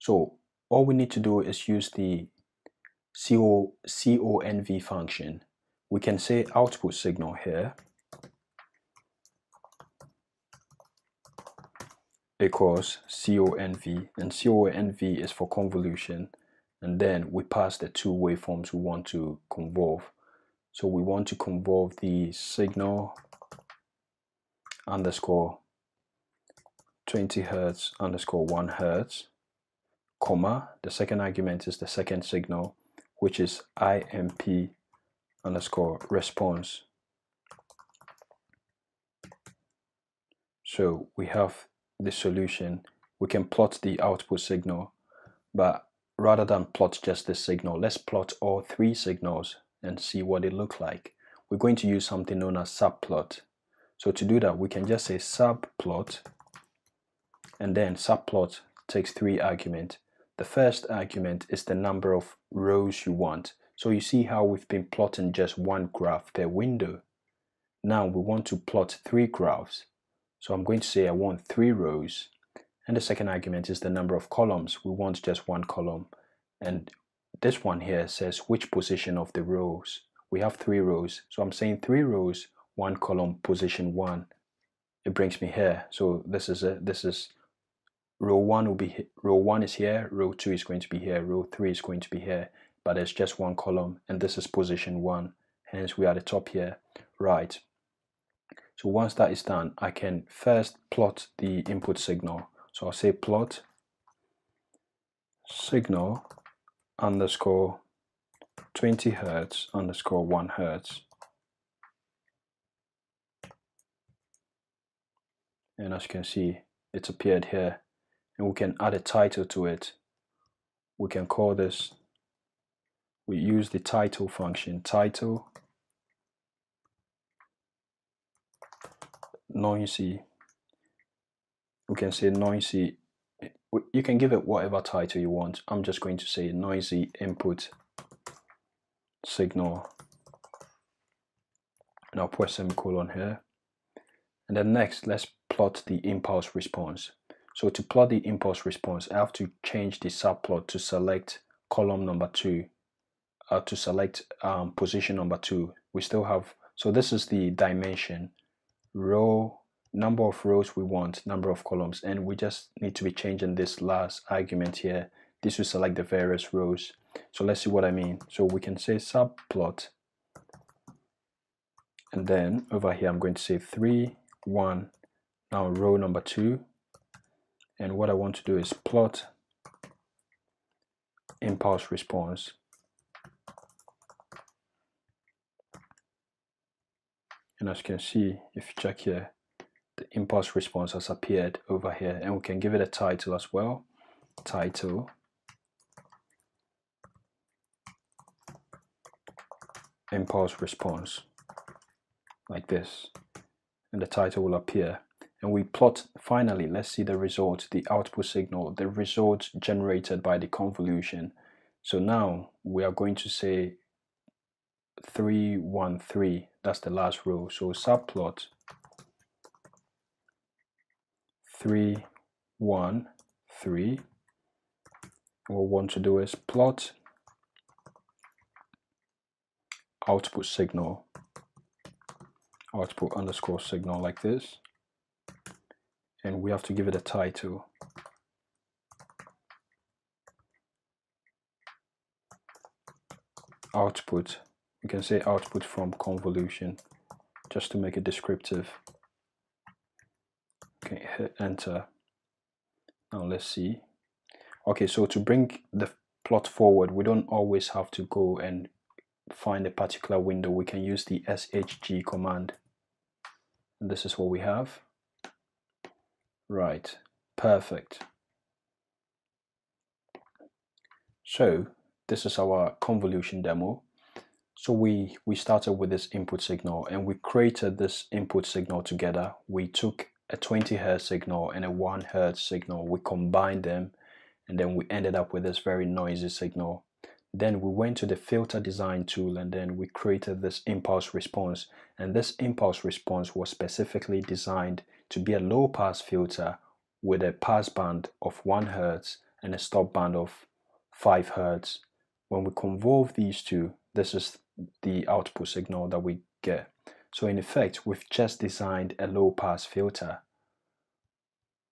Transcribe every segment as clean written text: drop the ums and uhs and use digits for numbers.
So all we need to do is use the conv function. We can say output signal here equals conv, and conv is for convolution, and then we pass the two waveforms we want to convolve. So we want to convolve the signal underscore 20 hertz underscore 1 hertz, comma, the second argument is the second signal, which is imp underscore response. So we have the solution. We can plot the output signal, but rather than plot just this signal, let's plot all three signals and see what they look like. We're going to use something known as subplot. So to do that, we can just say subplot, and then subplot takes three arguments. The first argument is the number of rows you want. So you see how we've been plotting just one graph per window. Now we want to plot three graphs. So I'm going to say I want 3 rows. And the second argument is the number of columns. We want just one column. And this one here says which position of the rows. We have 3 rows. So I'm saying 3 rows, 1 column, position 1. It brings me here. So this is row 1 will be, row 1 is here, row 2 is going to be here, row 3 is going to be here, but there's just 1 column, and this is position 1. Hence we are at the top here. Right. So once that is done, I can first plot the input signal. So I'll say plot signal underscore 20 hertz underscore 1 hertz. And as you can see, it's appeared here. And we can add a title to it. We can call this, we use the title function, title noisy. We can say noisy, you can give it whatever title you want. I'm just going to say noisy input signal, and I'll put a semicolon here. And then next, let's plot the impulse response. So to plot the impulse response, I have to change the subplot to select column number 2, to select position number 2. We still have, so this is the dimension, row, number of rows we want, number of columns, and we just need to be changing this last argument here. This will select the various rows. So let's see what I mean. So we can say subplot, and then over here I'm going to say 3, 1, now row number 2, and what I want to do is plot impulse response. And as you can see, if you check here, the impulse response has appeared over here, and we can give it a title as well. Title impulse response, like this, and the title will appear. And we plot, finally, let's see the result, the output signal, the result generated by the convolution. So now we are going to say 3, 1, 3, that's the last row. So subplot 3, 1, 3. What we want to do is plot output signal, output underscore signal, like this, and we have to give it a title. Output, you can say output from convolution, just to make it descriptive. Okay, hit enter. Now let's see. Okay, so to bring the plot forward, we don't always have to go and find a particular window. We can use the shg command, and this is what we have. Right, perfect. So this is our convolution demo. So we started with this input signal, and we created this input signal together. We took a 20 hertz signal and a 1 hertz signal, we combined them, and then we ended up with this very noisy signal. Then we went to the filter design tool, and then we created this impulse response, and this impulse response was specifically designed to be a low pass filter with a pass band of 1 hertz and a stop band of 5 Hertz. When we convolve these two, this is the output signal that we get. So in effect, we've just designed a low pass filter.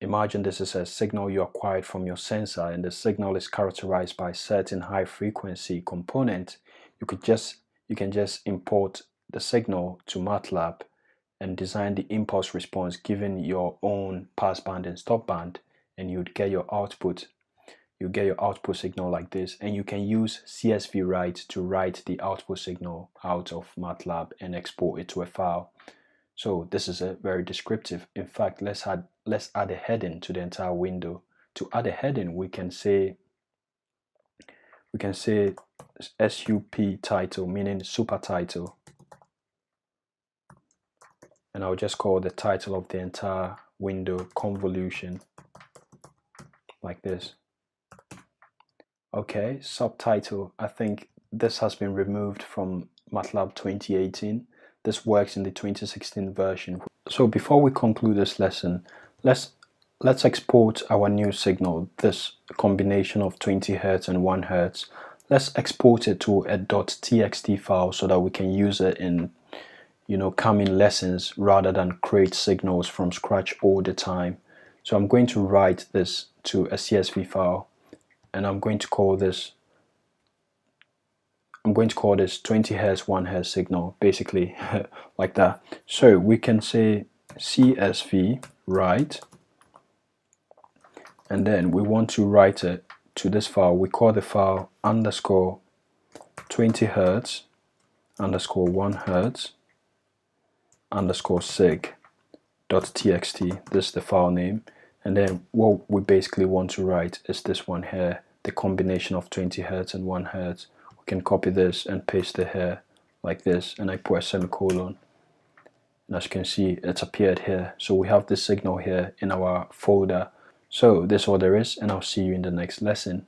Imagine this is a signal you acquired from your sensor, and the signal is characterized by a certain high frequency component. You can just import the signal to Matlab and design the impulse response given your own passband and stop band, and you'd get your output. You get your output signal like this, and you can use CSV write to write the output signal out of Matlab and export it to a file. So this is a very descriptive. In fact, let's add a heading to the entire window. To add a heading, we can say SUP title, meaning super title, and I'll just call the title of the entire window convolution, like this. Okay, subtitle. I think this has been removed from Matlab 2018. This works in the 2016 version. So before we conclude this lesson, let's export our new signal, this combination of 20 Hz and 1 Hz. Let's export it to a .txt file so that we can use it in coming lessons rather than create signals from scratch all the time. So I'm going to write this to a CSV file, and I'm going to call this 20 Hz 1 Hz signal, basically like that. So we can say CSV write, and then we want to write it to this file. We call the file underscore 20 Hz underscore 1 Hz underscore sig.txt. This is the file name, and then what we basically want to write is this one here, the combination of 20 Hz and 1 Hz. We can copy this and paste it here like this, and I put a semicolon, and as you can see, it's appeared here. So we have this signal here in our folder. So this is all there is, and I'll see you in the next lesson.